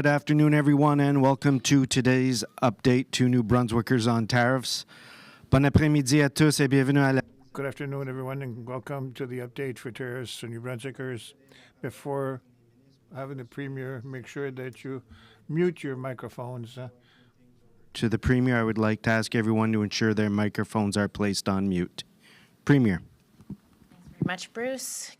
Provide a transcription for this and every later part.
Good afternoon, everyone, and welcome to today's update to New Brunswickers on tariffs. Bon après-midi à tous et bienvenue à la... Good afternoon, everyone, and welcome to the update for tariffs to New Brunswickers. Before having the Premier, make sure that you mute your microphones. To the Premier, I would like to ask everyone to ensure their microphones are placed on mute. Premier. Thanks very much, Bruce.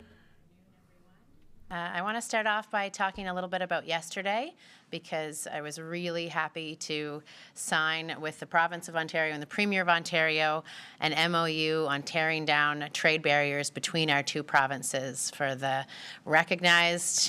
I want to start off by talking a little bit about yesterday, because I was really happy to sign with the Province of Ontario and the Premier of Ontario an MOU on tearing down trade barriers between our two provinces for the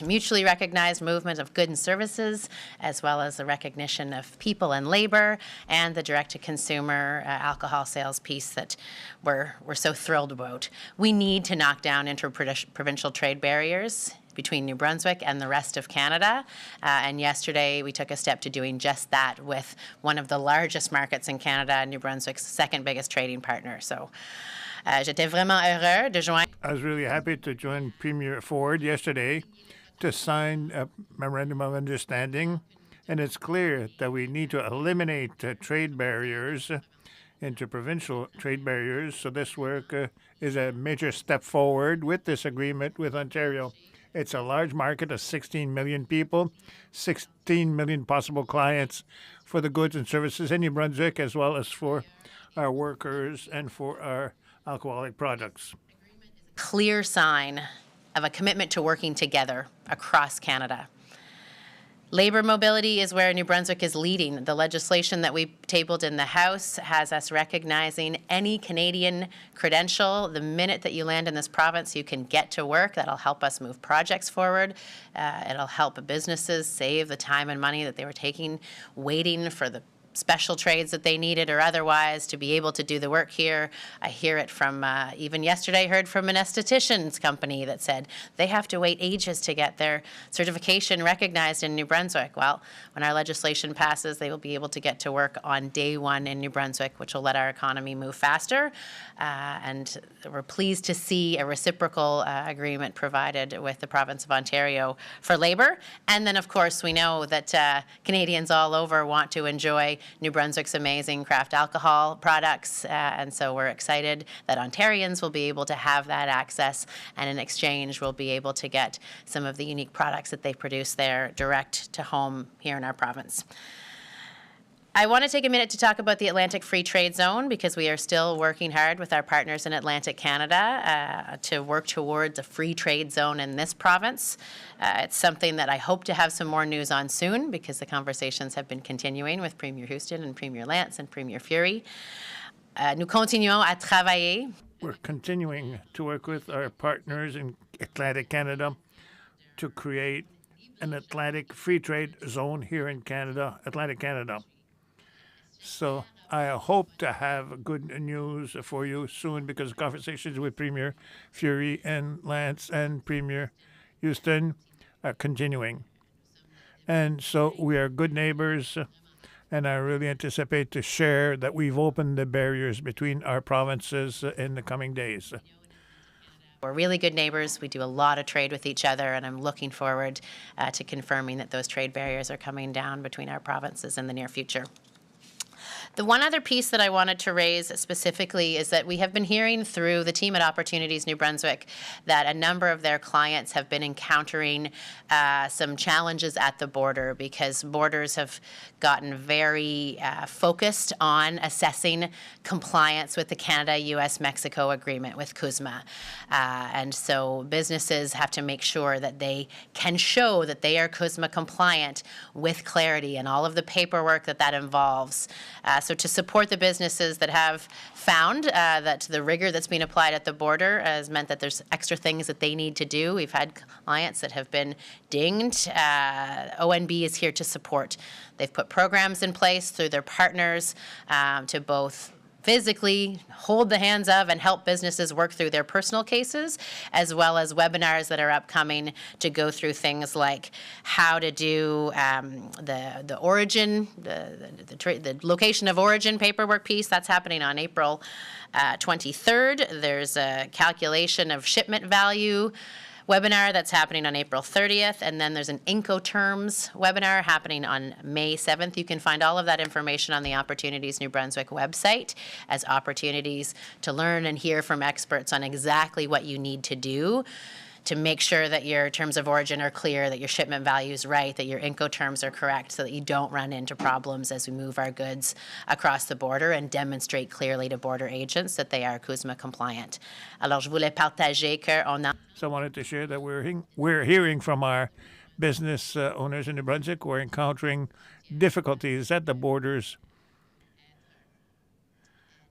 mutually recognized movement of goods and services, as well as the recognition of people and labor, and the direct-to-consumer alcohol sales piece that we're so thrilled about. We need to knock down inter-provincial trade barriers between New Brunswick and the rest of Canada. And yesterday we took a step to doing just that with one of the largest markets in Canada, New Brunswick's second biggest trading partner. So j'étais vraiment heureux de joindre. I was really happy to join Premier Ford yesterday to sign a memorandum of understanding. And it's clear that we need to eliminate trade barriers, interprovincial trade barriers. So this work is a major step forward with this agreement with Ontario. It's a large market of 16 million people, 16 million possible clients for the goods and services in New Brunswick, as well as for our workers and for our alcoholic products. Clear sign of a commitment to working together across Canada. Labor mobility is where New Brunswick is leading. The legislation that we tabled in the House has us recognizing any Canadian credential. The minute that you land in this province, you can get to work. That'll help us move projects forward. It'll help businesses save the time and money that they were taking, waiting for the special trades that they needed or otherwise to be able to do the work here. I hear it from, even yesterday, heard from an esthetician's company that said they have to wait ages to get their certification recognized in New Brunswick. Well, when our legislation passes, they will be able to get to work on day one in New Brunswick, which will let our economy move faster. And we're pleased to see a reciprocal agreement provided with the Province of Ontario for labor. And then, of course, we know that Canadians all over want to enjoy New Brunswick's amazing craft alcohol products, and so we're excited that Ontarians will be able to have that access, and in exchange we'll be able to get some of the unique products that they produce there direct to home here in our province. I want to take a minute to talk about the Atlantic Free Trade Zone, because we are still working hard with our partners in Atlantic Canada to work towards a free trade zone in this province. It's something that I hope to have some more news on soon, because the conversations have been continuing with Premier Houston and Premier Lance and Premier Fury. Nous continuons à travailler. We're continuing to work with our partners in Atlantic Canada to create an Atlantic Free Trade Zone here in Canada, Atlantic Canada. So I hope to have good news for you soon, because conversations with Premier Fury and Lance and Premier Houston are continuing. And so we are good neighbors, and I really anticipate to share that we've opened the barriers between our provinces in the coming days. We're really good neighbors. We do a lot of trade with each other, and I'm looking forward to confirming that those trade barriers are coming down between our provinces in the near future. The one other piece that I wanted to raise specifically is that we have been hearing through the team at Opportunities New Brunswick that a number of their clients have been encountering some challenges at the border, because borders have gotten very focused on assessing compliance with the Canada-US-Mexico agreement with CUSMA. And so businesses have to make sure that they can show that they are CUSMA compliant with clarity and all of the paperwork that involves. So to support the businesses that have found that the rigor that's being applied at the border has meant that there's extra things that they need to do. We've had clients that have been dinged. ONB is here to support. They've put programs in place through their partners to both physically hold the hands of and help businesses work through their personal cases, as well as webinars that are upcoming to go through things like how to do the origin, the location of origin paperwork piece. That's happening on April 23rd. There's a calculation of shipment value webinar that's happening on April 30th, and then there's an Incoterms webinar happening on May 7th. You can find all of that information on the Opportunities New Brunswick website as opportunities to learn and hear from experts on exactly what you need to do to make sure that your terms of origin are clear, that your shipment value is right, that your Incoterms are correct, so that you don't run into problems as we move our goods across the border, and demonstrate clearly to border agents that they are CUSMA compliant. Alors, je voulais partager qu'on a... So I wanted to share that we're hearing from our business owners in New Brunswick. We're encountering difficulties at the borders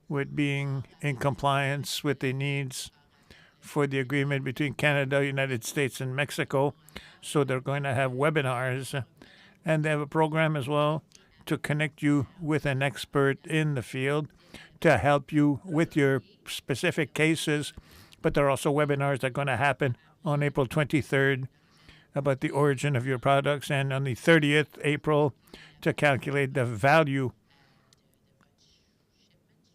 with being in compliance with the needs for the agreement between Canada, United States, and Mexico. So they're going to have webinars, and they have a program as well to connect you with an expert in the field to help you with your specific cases. But there are also webinars that are going to happen on April 23rd about the origin of your products, and on the 30th April to calculate the value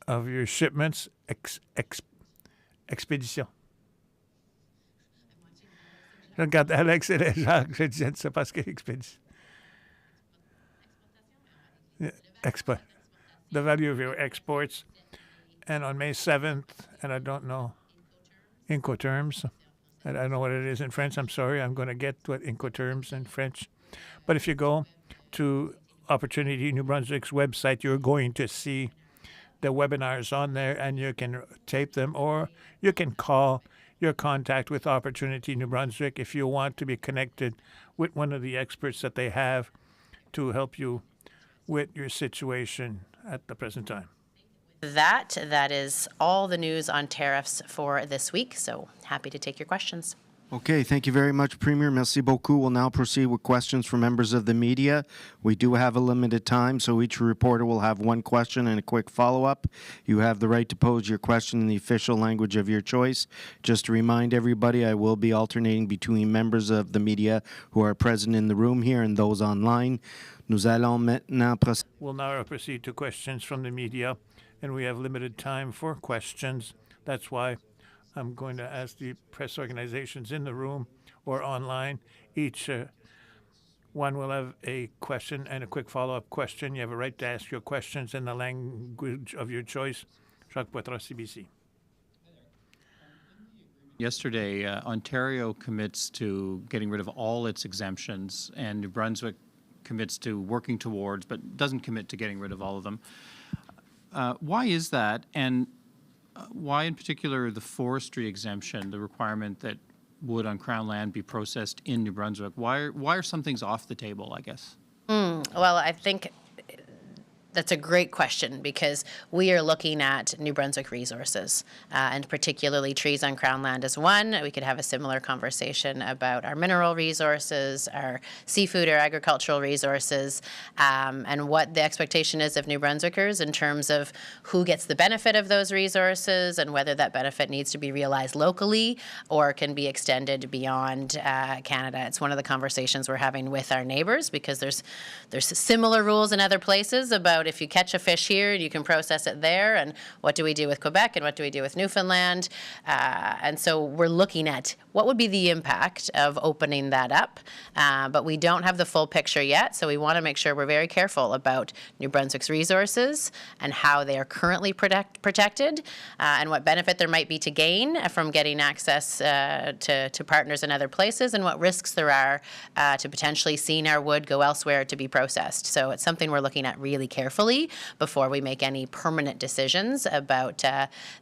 of your shipments. Expédition. Je regarde Alex et les gens, je dis, je ne sais pas ce qu'est expédition. Export. The value of your exports. And on May 7th, and I don't know, Incoterms. I don't know what it is in French. I'm sorry. I'm going to get what Incoterms in French. But if you go to Opportunity New Brunswick's website, you're going to see the webinars on there, and you can tape them, or you can call your contact with Opportunity New Brunswick if you want to be connected with one of the experts that they have to help you with your situation at the present time. That is all the news on tariffs for this week, so happy to take your questions. Okay, thank you very much, Premier. Merci beaucoup. We'll now proceed with questions from members of the media. We do have a limited time, so each reporter will have one question and a quick follow-up. You have the right to pose your question in the official language of your choice. Just to remind everybody, I will be alternating between members of the media who are present in the room here and those online. Nous allons maintenant procéder. We'll now proceed to questions from the media, and we have limited time for questions. That's why I'm going to ask the press organizations in the room or online. Each one will have a question and a quick follow-up question. You have a right to ask your questions in the language of your choice. Jacques Poitras, CBC. Yesterday, Ontario commits to getting rid of all its exemptions, and New Brunswick commits to working towards, but doesn't commit to getting rid of all of them. Why is that? And why, in particular, the forestry exemption, the requirement that wood on Crown land be processed in New Brunswick? Why are some things off the table, I guess? Well, I think that's a great question, because we are looking at New Brunswick resources, and particularly trees on Crown land is one. We could have a similar conversation about our mineral resources, our seafood or agricultural resources, and what the expectation is of New Brunswickers in terms of who gets the benefit of those resources and whether that benefit needs to be realized locally or can be extended beyond Canada. It's one of the conversations we're having with our neighbors, because there's similar rules in other places about if you catch a fish here, you can process it there, and what do we do with Quebec and what do we do with Newfoundland? And so we're looking at what would be the impact of opening that up, but we don't have the full picture yet, so we want to make sure we're very careful about New Brunswick's resources and how they are currently protected, and what benefit there might be to gain from getting access to partners in other places, and what risks there are to potentially seeing our wood go elsewhere to be processed. So it's something we're looking at really carefully before we make any permanent decisions about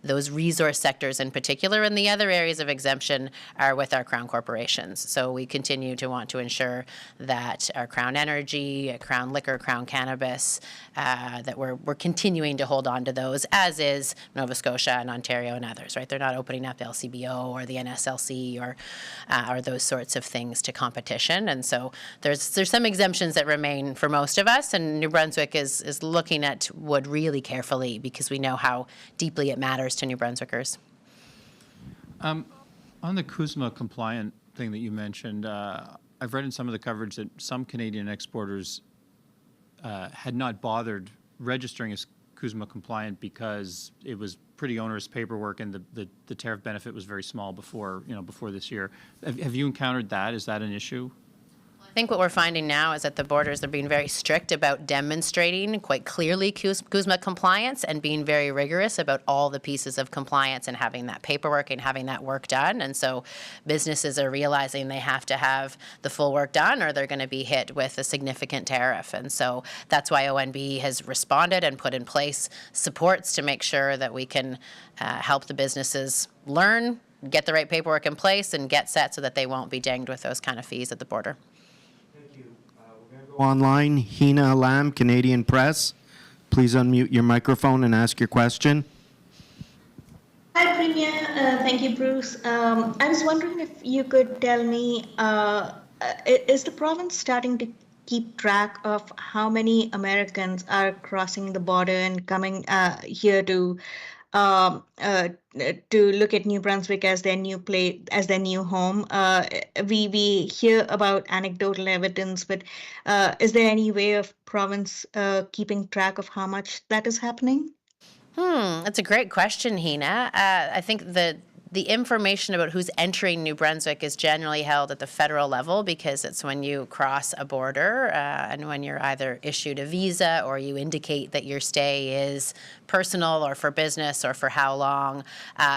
those resource sectors in particular. And the other areas of exemption are with our Crown corporations. So we continue to want to ensure that our Crown Energy, Crown Liquor, Crown Cannabis, that we're continuing to hold on to those, as is Nova Scotia and Ontario and others, right? They're not opening up LCBO or the NSLC or those sorts of things to competition. And so there's some exemptions that remain for most of us, and New Brunswick is looking at wood really carefully because we know how deeply it matters to New Brunswickers. On the CUSMA compliant thing that you mentioned, I've read in some of the coverage that some Canadian exporters had not bothered registering as CUSMA compliant because it was pretty onerous paperwork, and the tariff benefit was very small before this year. Have you encountered that? Is that an issue? I think what we're finding now is that the borders are being very strict about demonstrating quite clearly CUSMA compliance and being very rigorous about all the pieces of compliance and having that paperwork and having that work done. And so businesses are realizing they have to have the full work done or they're going to be hit with a significant tariff. And so that's why ONB has responded and put in place supports to make sure that we can help the businesses learn, get the right paperwork in place, and get set so that they won't be dinged with those kind of fees at the border. Online, Hina Alam, Canadian Press. Please unmute your microphone and ask your question. Hi, Premier. Thank you, Bruce. I was wondering if you could tell me, is the province starting to keep track of how many Americans are crossing the border and coming here to look at New Brunswick as their new home? We hear about anecdotal evidence, but is there any way of province keeping track of how much that is happening? That's a great question, Hina. I think the information about who's entering New Brunswick is generally held at the federal level because it's when you cross a border and when you're either issued a visa or you indicate that your stay is personal or for business or for how long.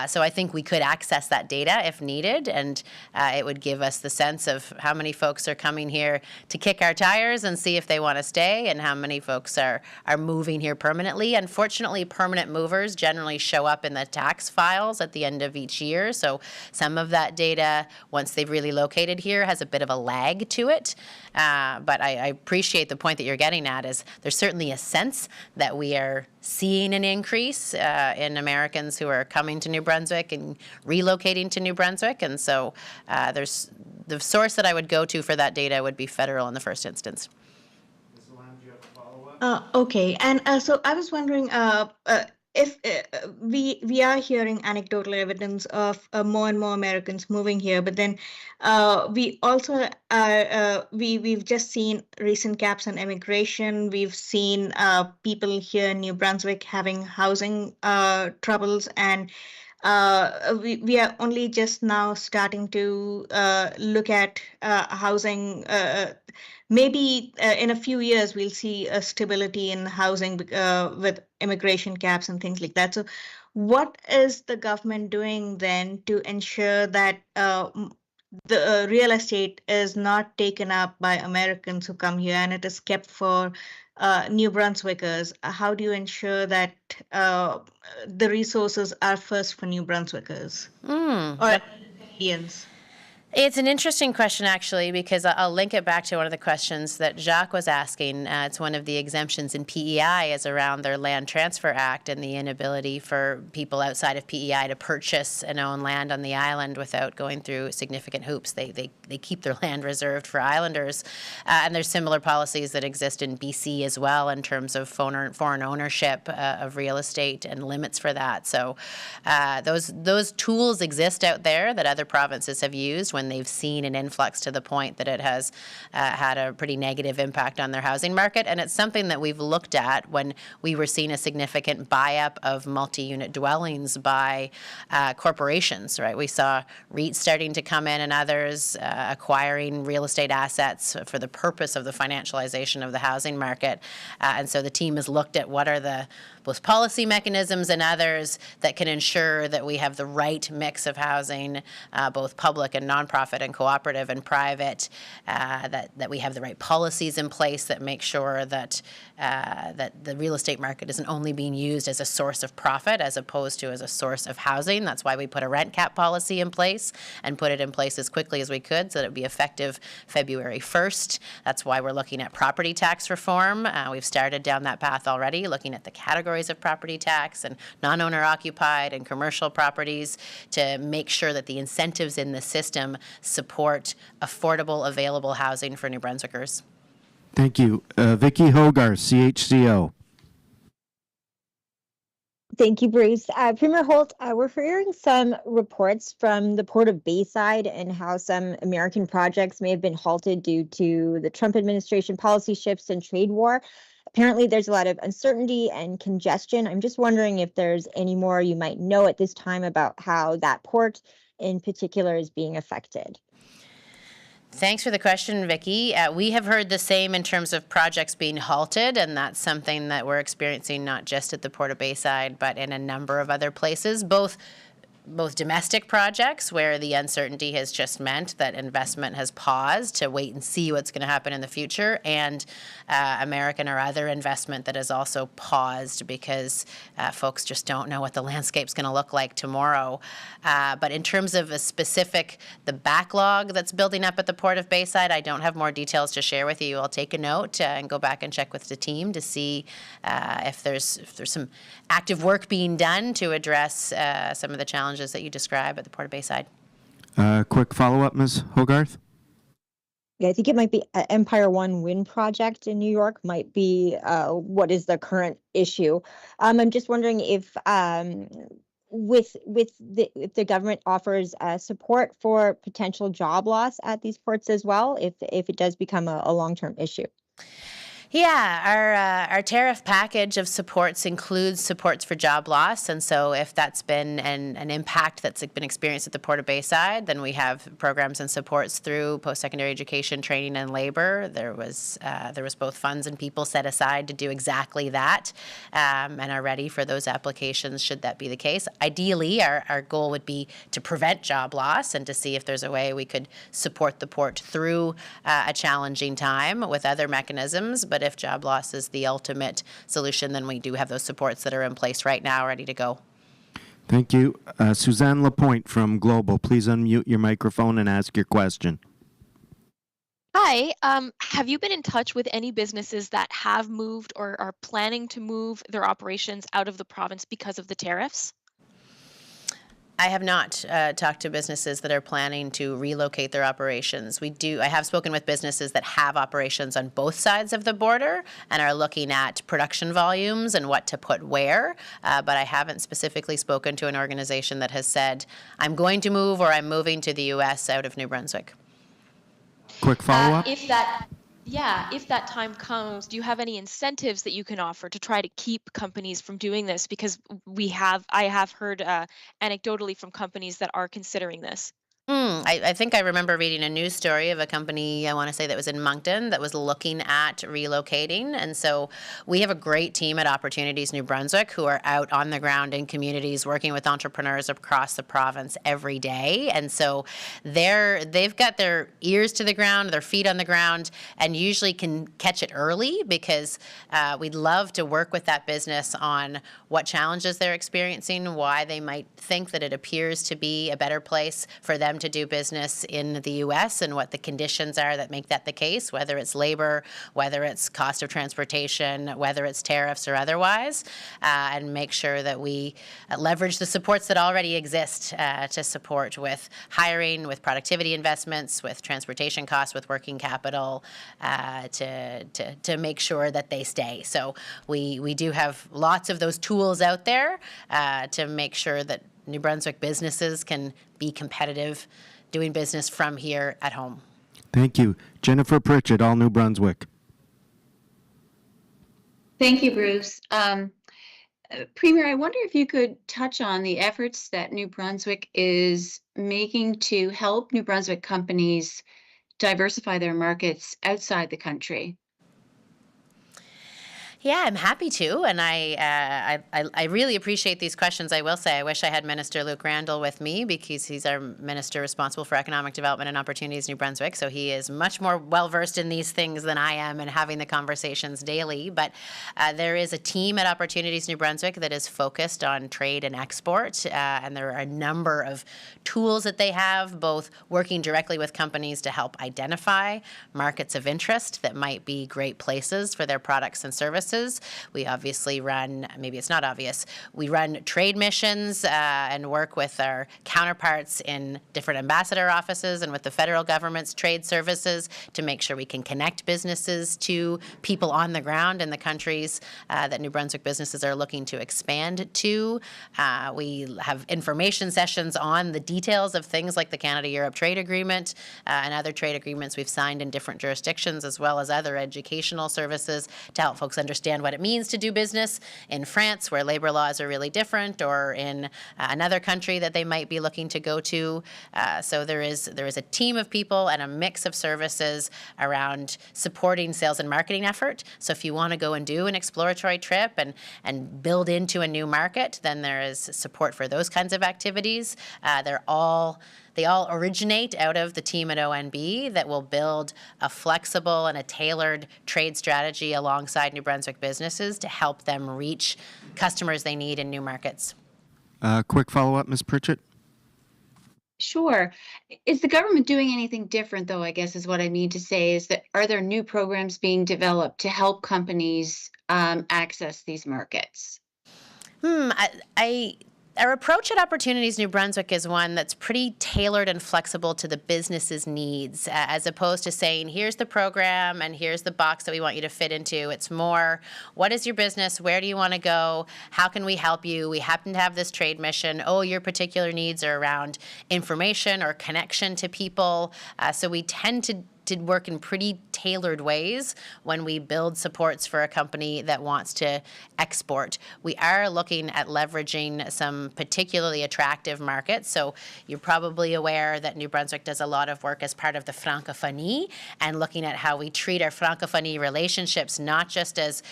So I think we could access that data if needed, and it would give us the sense of how many folks are coming here to kick our tires and see if they want to stay and how many folks are moving here permanently. Unfortunately, permanent movers generally show up in the tax files at the end of each year. So some of that data, once they've really located here, has a bit of a lag to it. But I appreciate the point that you're getting at is there's certainly a sense that we are seeing an increase in Americans who are coming to New Brunswick and relocating to New Brunswick. And so there's the source that I would go to for that data would be federal in the first instance. Ms. Lam, do you have a follow-up? Okay, and so I was wondering if we are hearing anecdotal evidence of more and more Americans moving here, but then we also we've just seen recent caps on immigration. We've seen people here in New Brunswick having housing troubles, and we are only just now starting to look at housing. Maybe in a few years we'll see a stability in housing with immigration caps and things like that. So what is the government doing then to ensure that the real estate is not taken up by Americans who come here and it is kept for New Brunswickers? How do you ensure that the resources are first for New Brunswickers or Canadians? It's an interesting question, actually, because I'll link it back to one of the questions that Jacques was asking. It's one of the exemptions in PEI is around their Land Transfer Act and the inability for people outside of PEI to purchase and own land on the island without going through significant hoops. They keep their land reserved for islanders. And there's similar policies that exist in BC as well in terms of foreign ownership of real estate and limits for that. So those tools exist out there that other provinces have used when they've seen an influx to the point that it has had a pretty negative impact on their housing market. And it's something that we've looked at when we were seeing a significant buy-up of multi-unit dwellings by corporations, right? We saw REITs starting to come in and others acquiring real estate assets for the purpose of the financialization of the housing market. And so the team has looked at what are both policy mechanisms and others that can ensure that we have the right mix of housing, both public and nonprofit and cooperative and private, that we have the right policies in place that make sure that that the real estate market isn't only being used as a source of profit as opposed to as a source of housing. That's why we put a rent cap policy in place and put it in place as quickly as we could so that it would be effective February 1st. That's why we're looking at property tax reform. We've started down that path already, looking at the categories of property tax and non-owner occupied and commercial properties to make sure that the incentives in the system support affordable, available housing for New Brunswickers. Thank you. Vicky Hogarth, CHCO. Thank you, Bruce. Premier Holt, we're hearing some reports from the Port of Bayside and how some American projects may have been halted due to the Trump administration policy shifts and trade war. Apparently, there's a lot of uncertainty and congestion. I'm just wondering if there's any more you might know at this time about how that port in particular is being affected. Thanks for the question, Vicki. We have heard the same in terms of projects being halted, and that's something that we're experiencing not just at the Port of Bayside, but in a number of other places, both domestic projects where the uncertainty has just meant that investment has paused to wait and see what's going to happen in the future, and American or other investment that has also paused because folks just don't know what the landscape's going to look like tomorrow. But in terms of the backlog that's building up at the Port of Bayside, I don't have more details to share with you. I'll take a note and go back and check with the team to see if there's some active work being done to address some of the challenges that you describe at the Port of Bayside. Quick follow-up, Ms. Hogarth? Yeah, I think it might be Empire One Wind Project in New York might be what is the current issue. I'm just wondering if if the government offers support for potential job loss at these ports as well, if it does become a long-term issue. Yeah, our tariff package of supports includes supports for job loss, and so if that's been an impact that's been experienced at the Port of Bayside, then we have programs and supports through post-secondary education, training, and labor. There was both funds and people set aside to do exactly that, and are ready for those applications should that be the case. Ideally, our goal would be to prevent job loss and to see if there's a way we could support the port through a challenging time with other mechanisms. But if job loss is the ultimate solution, then we do have those supports that are in place right now, ready to go. Thank you. Suzanne Lapointe from Global, please unmute your microphone and ask your question. Hi, have you been in touch with any businesses that have moved or are planning to move their operations out of the province because of the tariffs? I have not talked to businesses that are planning to relocate their operations. I have spoken with businesses that have operations on both sides of the border and are looking at production volumes and what to put where, but I haven't specifically spoken to an organization that has said, I'm going to move or I'm moving to the U.S. out of New Brunswick. Quick follow-up? If that time comes, do you have any incentives that you can offer to try to keep companies from doing this? Because I have heard anecdotally from companies that are considering this. I think I remember reading a news story of a company, I want to say that was in Moncton, that was looking at relocating. And so we have a great team at Opportunities New Brunswick who are out on the ground in communities working with entrepreneurs across the province every day. And so they've got their ears to the ground, their feet on the ground, and usually can catch it early because we'd love to work with that business on what challenges they're experiencing, why they might think that it appears to be a better place for them to do business in the U.S. and what the conditions are that make that the case, whether it's labor, whether it's cost of transportation, whether it's tariffs or otherwise, and make sure that we leverage the supports that already exist to support with hiring, with productivity investments, with transportation costs, with working capital, to make sure that they stay. So we do have lots of those tools out there to make sure that New Brunswick businesses can be competitive doing business from here at home. Thank you. Jennifer Pritchett, All New Brunswick. Thank you, Bruce. Premier, I wonder if you could touch on the efforts that New Brunswick is making to help New Brunswick companies diversify their markets outside the country. Yeah, I'm happy to, and I really appreciate these questions. I will say I wish I had Minister Luke Randall with me because he's our minister responsible for economic development and opportunities in New Brunswick, so he is much more well-versed in these things than I am and having the conversations daily. But there is a team at Opportunities New Brunswick that is focused on trade and export, and there are a number of tools that they have, both working directly with companies to help identify markets of interest that might be great places for their products and services. We obviously run, maybe it's not obvious, we run trade missions and work with our counterparts in different ambassador offices and with the federal government's trade services to make sure we can connect businesses to people on the ground in the countries that New Brunswick businesses are looking to expand to. We have information sessions on the details of things like the Canada-Europe Trade Agreement and other trade agreements we've signed in different jurisdictions, as well as other educational services to help folks understand understand what it means to do business in France, where labor laws are really different, or in another country that they might be looking to go to. So there is a team of people and a mix of services around supporting sales and marketing effort. So if you want to go and do an exploratory trip and build into a new market, then there is support for those kinds of activities. They all originate out of the team at ONB that will build a flexible and a tailored trade strategy alongside New Brunswick businesses to help them reach customers they need in new markets. Quick follow-up, Ms. Pritchett. Sure. Is the government doing anything different, though, I guess is what I mean to say, is that are there new programs being developed to help companies access these markets? Our approach at Opportunities New Brunswick is one that's pretty tailored and flexible to the business's needs, as opposed to saying, here's the program and here's the box that we want you to fit into. It's more, what is your business? Where do you want to go? How can we help you? We happen to have this trade mission. Oh, your particular needs are around information or connection to people. So we tend to work in pretty tailored ways when we build supports for a company that wants to export. We are looking at leveraging some particularly attractive markets. So you're probably aware that New Brunswick does a lot of work as part of the Francophonie and looking at how we treat our Francophonie relationships not just as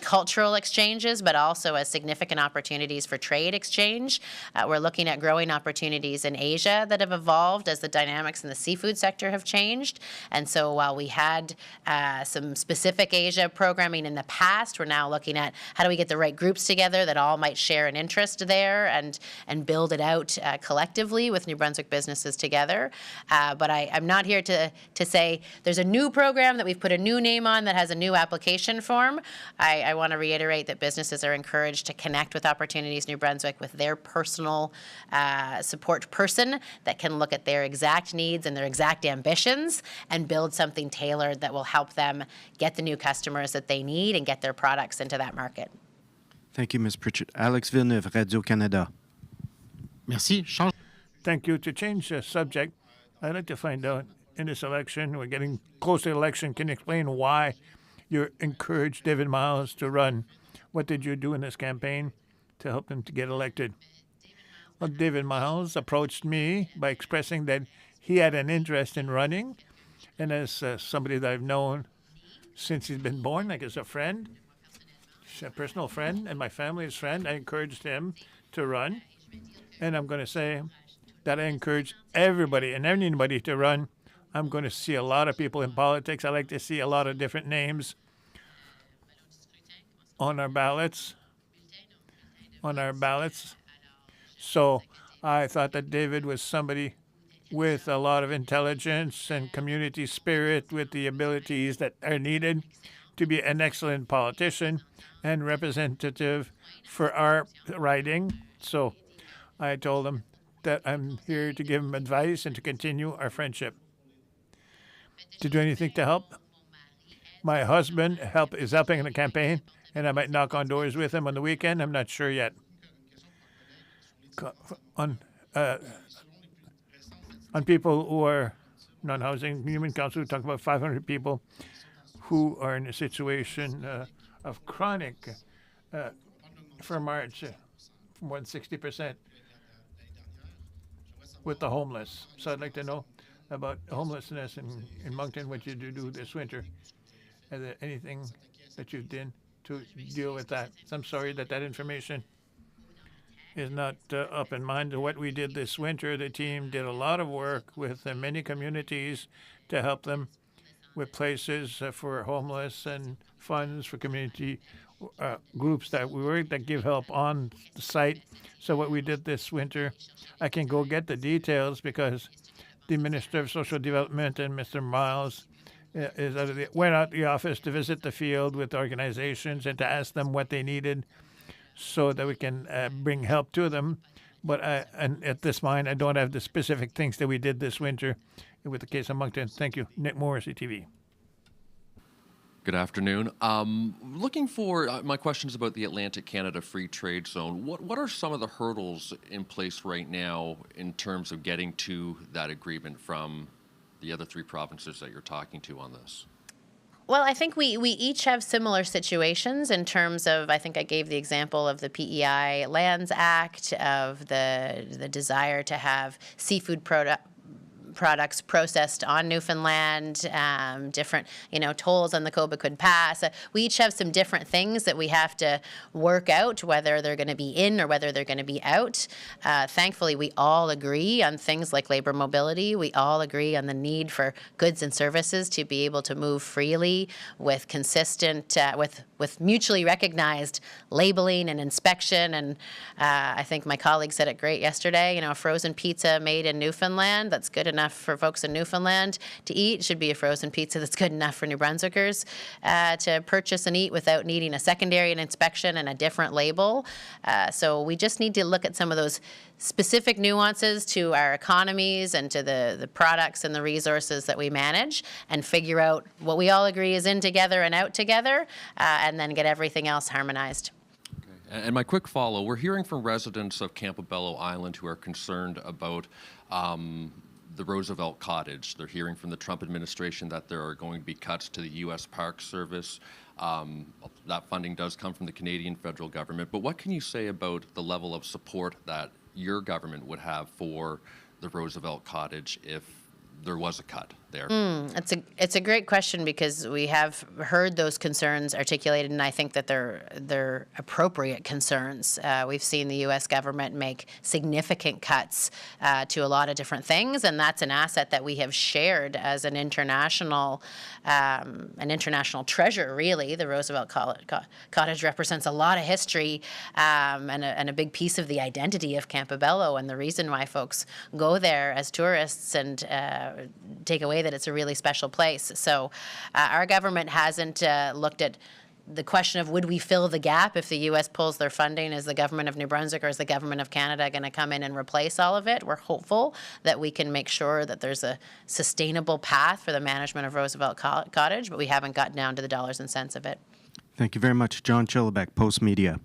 cultural exchanges, but also as significant opportunities for trade exchange. We're looking at growing opportunities in Asia that have evolved as the dynamics in the seafood sector have changed. And so while we had some specific Asia programming in the past, we're now looking at how do we get the right groups together that all might share an interest there and build it out collectively with New Brunswick businesses together. But I'm not here to say there's a new program that we've put a new name on that has a new application form. I want to reiterate that businesses are encouraged to connect with Opportunities New Brunswick with their personal support person that can look at their exact needs and their exact ambitions and build something tailored that will help them get the new customers that they need and get their products into that market. Thank you, Ms. Pritchett. Alex Villeneuve, Radio-Canada. Merci. Change. Thank you. To change the subject, I'd like to find out in this election, we're getting close to the election, can you explain why you encouraged David Miles to run? What did you do in this campaign to help him to get elected? Well, David Miles approached me by expressing that he had an interest in running. And as somebody that I've known since he's been born, like as a friend, a personal friend, and my family's friend, I encouraged him to run. And I'm going to say that I encourage everybody and anybody to run. I'm going to see a lot of people in politics. I like to see a lot of different names on our ballots. So I thought that David was somebody with a lot of intelligence and community spirit, with the abilities that are needed to be an excellent politician and representative for our riding. So I told him that I'm here to give him advice and to continue our friendship. To do anything to help? My husband is helping in the campaign, and I might knock on doors with him on the weekend. I'm not sure yet. On people who are non-housing, Human Council, we talk about 500 people who are in a situation of chronic, for March, more than 60% with the homeless. So I'd like to know about homelessness in Moncton, what you do this winter. Is there anything that you've done to deal with that? I'm sorry that information is not up in mind. What we did this winter, the team did a lot of work with many communities to help them with places for homeless and funds for community groups that we work that give help on the site. So what we did this winter, I can go get the details because the Minister of Social Development and Mr. Miles went out the office to visit the field with organizations and to ask them what they needed, so that we can bring help to them. But and at this point, I don't have the specific things that we did this winter with the case of Moncton. Thank you. Nick Morrissey, TV. Good afternoon. Looking for, my question is about the Atlantic Canada Free Trade Zone. What are some of the hurdles in place right now in terms of getting to that agreement from the other three provinces that you're talking to on this? Well, I think we each have similar situations in terms of, I think I gave the example of the PEI Lands Act, of the desire to have seafood products processed on Newfoundland, different, tolls on the Cobequid Pass. We each have some different things that we have to work out, whether they're going to be in or whether they're going to be out. Thankfully, we all agree on things like labor mobility. We all agree on the need for goods and services to be able to move freely with consistent, with mutually recognized labeling and inspection. And I think my colleague said it great yesterday, a frozen pizza made in Newfoundland that's good enough for folks in Newfoundland to eat should be a frozen pizza that's good enough for New Brunswickers to purchase and eat without needing a secondary inspection and a different label. So we just need to look at some of those specific nuances to our economies and to the products and the resources that we manage, and figure out what we all agree is in together and out together, and then get everything else harmonized. And my quick follow, we're hearing from residents of Campobello Island who are concerned about the Roosevelt Cottage. They're hearing from the Trump administration that there are going to be cuts to the U.S. Park Service. That funding does come from the Canadian federal government. But what can you say about the level of support that your government would have for the Roosevelt Cottage if there was a cut there? It's a great question, because we have heard those concerns articulated, and I think that they're appropriate concerns. We've seen the U.S. government make significant cuts to a lot of different things, and that's an asset that we have shared as an international treasure. Really, the Roosevelt Cottage represents a lot of history and a big piece of the identity of Campobello, and the reason why folks go there as tourists and take away that it's a really special place. So our government hasn't looked at the question of would we fill the gap if the U.S. pulls their funding. Is the government of New Brunswick or is the government of Canada going to come in and replace all of it? We're hopeful that we can make sure that there's a sustainable path for the management of Roosevelt Cottage, but we haven't gotten down to the dollars and cents of it. Thank you very much. John Chillibeck, Post Media.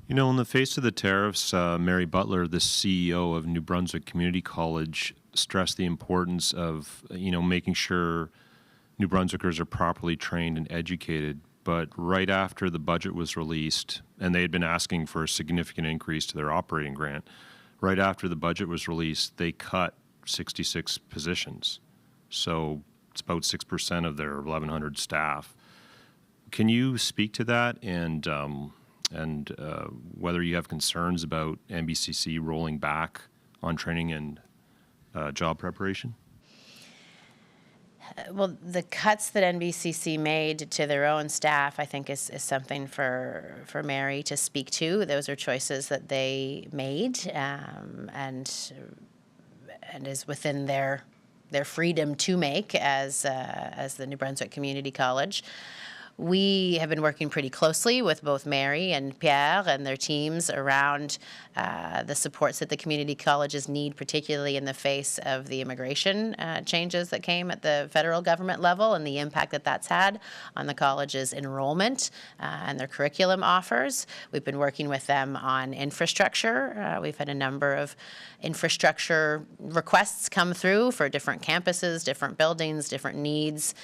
In the face of the tariffs, Mary Butler, the CEO of New Brunswick Community College, stressed the importance of, making sure New Brunswickers are properly trained and educated. But right after the budget was released, and they had been asking for a significant increase to their operating grant, right after the budget was released, they cut 66 positions. So it's about 6% of their 1,100 staff. Can you speak to that and whether you have concerns about NBCC rolling back on training and job preparation? Well, the cuts that NBCC made to their own staff, I think, is something for Mary to speak to. Those are choices that they made, and is within their freedom to make as the New Brunswick Community College. We have been working pretty closely with both Mary and Pierre and their teams around the supports that the community colleges need, particularly in the face of the immigration changes that came at the federal government level and the impact that that's had on the college's enrollment and their curriculum offers. We've been working with them on infrastructure. We've had a number of infrastructure requests come through for different campuses, different buildings, different needs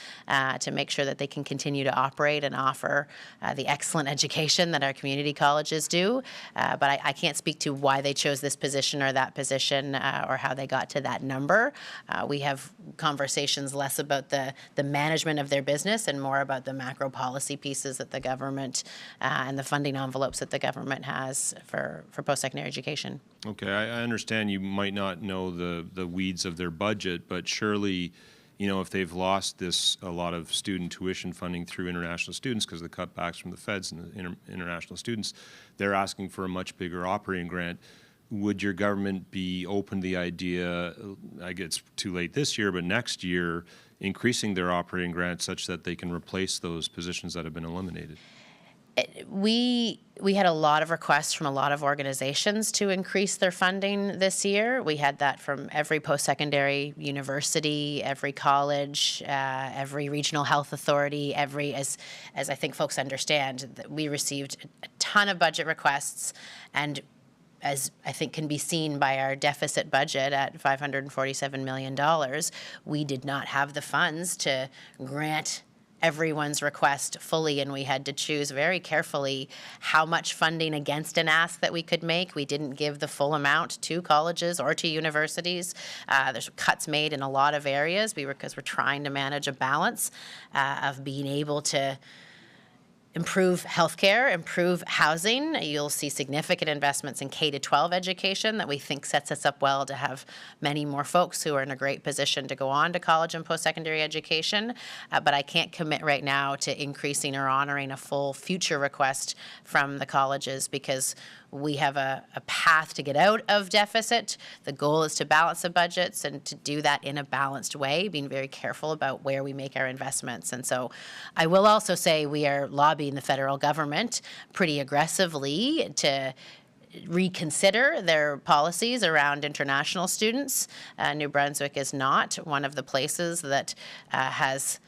to make sure that they can continue to operate and offer the excellent education that our community colleges do. But I can't speak to why they chose this position or that position or how they got to that number. We have conversations less about the management of their business and more about the macro policy pieces that the government and the funding envelopes that the government has for post-secondary education. Okay, I understand you might not know the weeds of their budget, but surely, if they've lost a lot of student tuition funding through international students because of the cutbacks from the feds and the international students, they're asking for a much bigger operating grant. Would your government be open to the idea, I guess it's too late this year, but next year, increasing their operating grant such that they can replace those positions that have been eliminated? We had a lot of requests from a lot of organizations to increase their funding this year. We had that from every post-secondary university, every college, every regional health authority, as I think folks understand, that we received a ton of budget requests, and as I think can be seen by our deficit budget at $547 million, we did not have the funds to grant everyone's request fully, and we had to choose very carefully how much funding against an ask that we could make. We didn't give the full amount to colleges or to universities. There's cuts made in a lot of areas because we're trying to manage a balance of being able to improve healthcare, improve housing. You'll see significant investments in K-12 education that we think sets us up well to have many more folks who are in a great position to go on to college and post-secondary education. But I can't commit right now to increasing or honoring a full future request from the colleges because we have a path to get out of deficit. The goal is to balance the budgets and to do that in a balanced way, being very careful about where we make our investments. And so I will also say we are lobbying the federal government pretty aggressively to reconsider their policies around international students. New Brunswick is not one of the places that has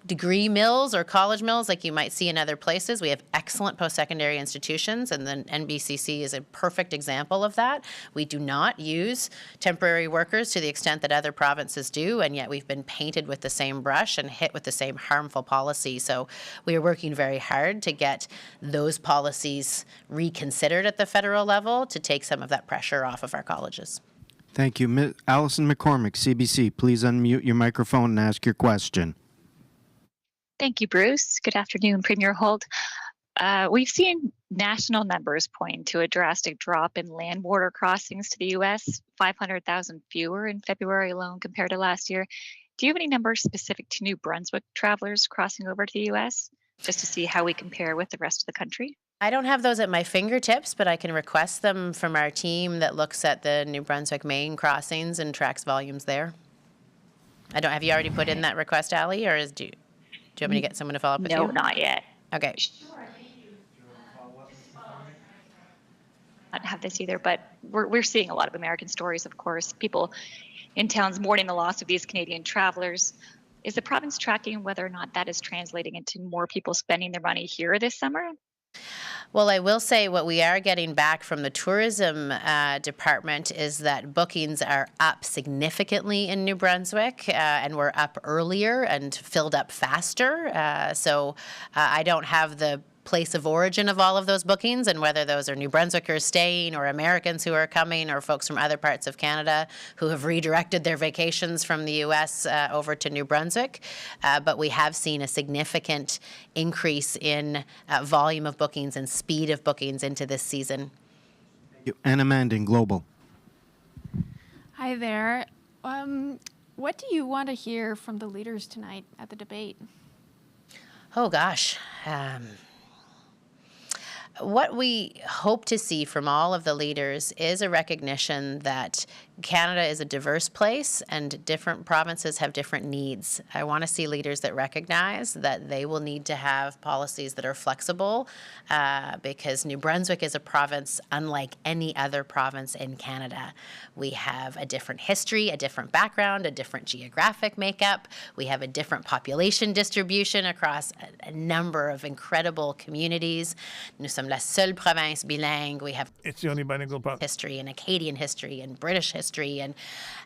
degree mills or college mills like you might see in other places. We have excellent post-secondary institutions, and then NBCC is a perfect example of that. We do not use temporary workers to the extent that other provinces do, and yet we've been painted with the same brush and hit with the same harmful policy. So we are working very hard to get those policies reconsidered at the federal level to take some of that pressure off of our colleges. Thank you. Alison McCormick, CBC, please unmute your microphone and ask your question. Thank you, Bruce. Good afternoon, Premier Holt. We've seen national numbers point to a drastic drop in land border crossings to the U.S., 500,000 fewer in February alone compared to last year. Do you have any numbers specific to New Brunswick travelers crossing over to the U.S., just to see how we compare with the rest of the country? I don't have those at my fingertips, but I can request them from our team that looks at the New Brunswick Maine crossings and tracks volumes there. Have you already put in that request, Ali, or do you want me to get someone to follow up with you? No, not yet. Okay. I don't have this either, but we're seeing a lot of American stories, of course, people in towns mourning the loss of these Canadian travelers. Is the province tracking whether or not that is translating into more people spending their money here this summer? Well, I will say what we are getting back from the tourism department is that bookings are up significantly in New Brunswick, and we're up earlier and filled up faster. So I don't have the place of origin of all of those bookings and whether those are New Brunswickers staying or Americans who are coming or folks from other parts of Canada who have redirected their vacations from the U.S. Over to New Brunswick. But we have seen a significant increase in volume of bookings and speed of bookings into this season. Anna Manding, Global. Hi there. What do you want to hear from the leaders tonight at the debate? Oh, gosh. What we hope to see from all of the leaders is a recognition that Canada is a diverse place and different provinces have different needs. I want to see leaders that recognize that they will need to have policies that are flexible because New Brunswick is a province unlike any other province in Canada. We have a different history, a different background, a different geographic makeup. We have a different population distribution across a number of incredible communities. Nous sommes la seule province bilingue. We have It's the only bilingual province. History and Acadian history and British history,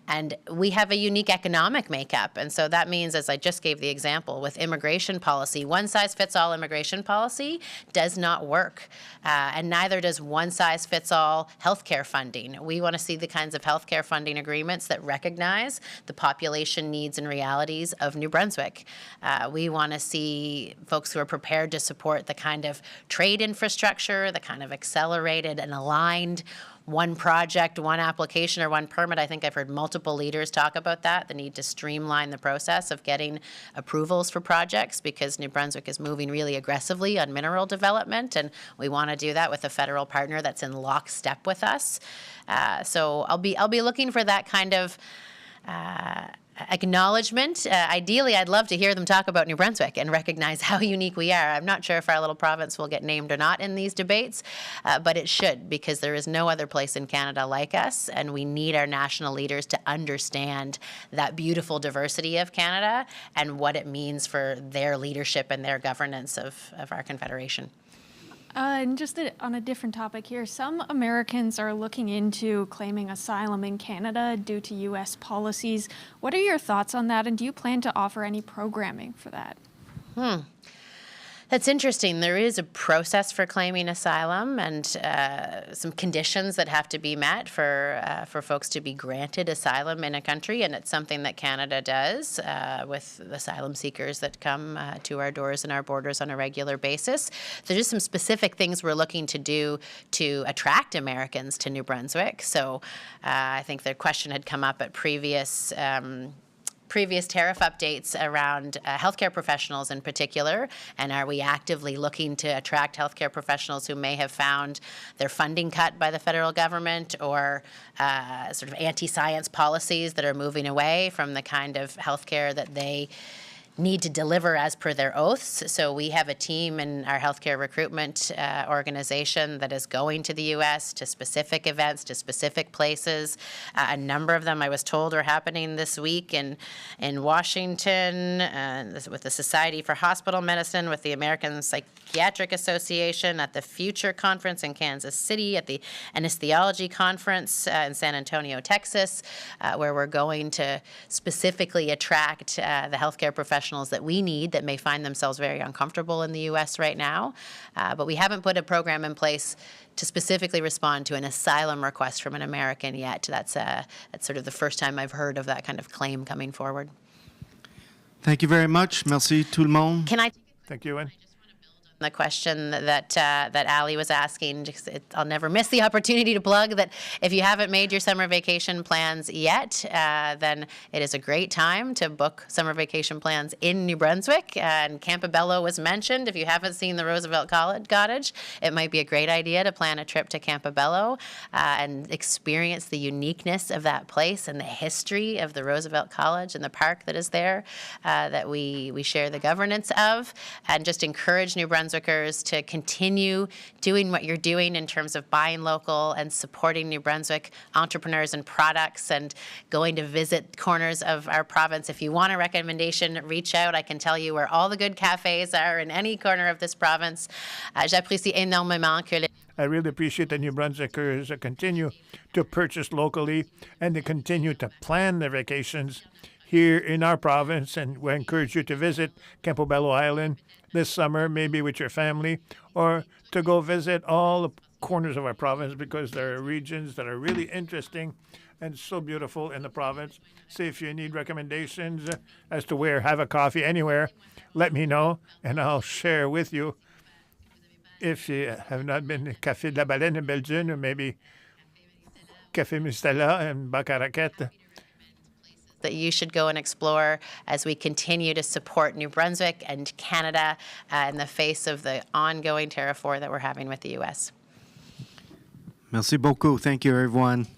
and we have a unique economic makeup. And so that means, as I just gave the example with immigration policy, one size fits all immigration policy does not work, and neither does one size fits all healthcare funding. We want to see the kinds of healthcare funding agreements that recognize the population needs and realities of New Brunswick. We want to see folks who are prepared to support the kind of trade infrastructure, the kind of accelerated and aligned one project, one application, or one permit. I think I've heard multiple leaders talk about that, the need to streamline the process of getting approvals for projects because New Brunswick is moving really aggressively on mineral development, and we want to do that with a federal partner that's in lockstep with us. So I'll be looking for that kind of acknowledgement. Ideally, I'd love to hear them talk about New Brunswick and recognize how unique we are. I'm not sure if our little province will get named or not in these debates, but it should, because there is no other place in Canada like us, and we need our national leaders to understand that beautiful diversity of Canada and what it means for their leadership and their governance of our confederation. And just on a different topic here, some Americans are looking into claiming asylum in Canada due to U.S. policies. What are your thoughts on that, and do you plan to offer any programming for that? That's interesting. There is a process for claiming asylum and some conditions that have to be met for folks to be granted asylum in a country, and it's something that Canada does with asylum seekers that come to our doors and our borders on a regular basis. There's just some specific things we're looking to do to attract Americans to New Brunswick. So I think the question had come up at previous tariff updates around healthcare professionals in particular, and are we actively looking to attract healthcare professionals who may have found their funding cut by the federal government or sort of anti-science policies that are moving away from the kind of healthcare that they need to deliver as per their oaths. So we have a team in our healthcare recruitment organization that is going to the U.S. to specific events, to specific places. A number of them, I was told, are happening this week in Washington with the Society for Hospital Medicine, with the American Psychiatric Association, at the Future Conference in Kansas City, at the Anesthesiology Conference in San Antonio, Texas, where we're going to specifically attract the healthcare professionals that we need that may find themselves very uncomfortable in the U.S. right now. But we haven't put a program in place to specifically respond to an asylum request from an American yet. That's sort of the first time I've heard of that kind of claim coming forward. Thank you very much. Merci tout le monde. Can I? Thank you, Anne. The question that Ali was asking, I'll never miss the opportunity to plug that if you haven't made your summer vacation plans yet, then it is a great time to book summer vacation plans in New Brunswick. And Campobello was mentioned. If you haven't seen the Roosevelt Cottage, it might be a great idea to plan a trip to Campobello and experience the uniqueness of that place and the history of the Roosevelt College and the park that is there that we share the governance of, and just encourage New Brunswickers to continue doing what you're doing in terms of buying local and supporting New Brunswick entrepreneurs and products and going to visit corners of our province. If you want a recommendation, reach out. I can tell you where all the good cafes are in any corner of this province. J'apprécie énormément que I really appreciate that New Brunswickers continue to purchase locally and to continue to plan their vacations here in our province, and we encourage you to visit Campobello Island this summer, maybe with your family, or to go visit all the corners of our province, because there are regions that are really interesting and so beautiful in the province. So if you need recommendations as to where, have a coffee anywhere, let me know, and I'll share with you. If you have not been to Café de la Baleine in Belgium, or maybe Café Mustela in Bacaraquette, that you should go and explore as we continue to support New Brunswick and Canada in the face of the ongoing tariff war that we're having with the U.S. Merci beaucoup. Thank you, everyone.